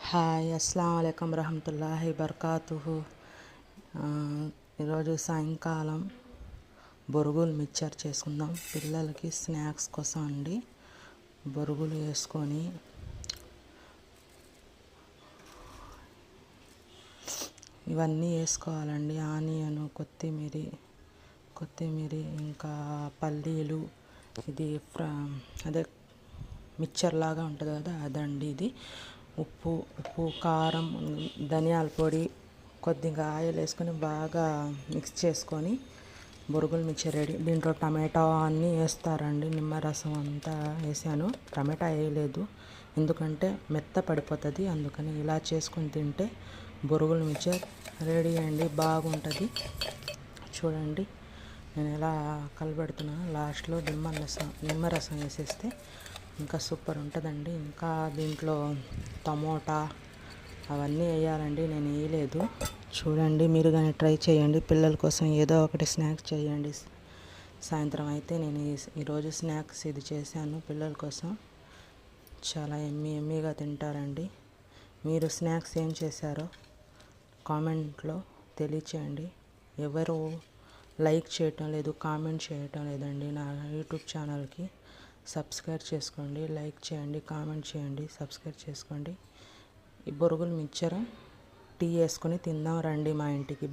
Hi అస్సలం అయికం రహమతుల్లాహి బర్కాతుహు. ఈరోజు సాయంకాలం బొరుగులు మిక్చర్ చేసుకుందాం. పిల్లలకి స్నాక్స్ కోసం అండి. బొరుగులు వేసుకొని ఇవన్నీ వేసుకోవాలండి. ఆనియన్, కొత్తిమీర ఇంకా పల్లీలు. ఇది అదే మిక్చర్ లాగా ఉంటుంది కదా, అదండి ఇది. ఉప్పు, కారం, ధనియాల పొడి, కొద్దిగా ఆయిల్ వేసుకొని బాగా మిక్స్ చేసుకొని బొరుగులు మిక్చర్ రెడీ. దీంట్లో టమాటా అన్నీ వేస్తారండి. నిమ్మరసం అంతా వేసాను, టమాటా వేయలేదు ఎందుకంటే మెత్త పడిపోతుంది. అందుకని ఇలా చేసుకొని తింటే బొరుగులు మిక్చర్ రెడీ అండి, బాగుంటుంది. చూడండి నేను ఎలా కలబెడుతున్నాను. లాస్ట్లో నిమ్మరసం వేసేస్తే ఇంకా సూపర్ ఉంటుందండి. ఇంకా దీంట్లో టమోటా అవన్నీ వేయాలండి, నేను వేయలేదు. చూడండి, మీరు కానీ ట్రై చేయండి. పిల్లల కోసం ఏదో ఒకటి స్నాక్స్ చేయండి. సాయంత్రం అయితే నేను ఈరోజు స్నాక్స్ ఇది చేశాను పిల్లల కోసం. చాలా ఎమ్మీగా తింటారండి. మీరు స్నాక్స్ ఏం చేశారో కామెంట్లో తెలియచేయండి. ఎవరు లైక్ చేయటం లేదు, కామెంట్ చేయటం లేదండి. నా యూట్యూబ్ ఛానల్కి సబ్స్క్రైబ్ చేసుకోండి, లైక్ చేయండి, కామెంట్ చేయండి, సబ్స్క్రైబ్ చేసుకోండి. ఈ బొరుగులు మిక్చర్ టీ వేసుకొని తిందాం రండి మా ఇంటికి.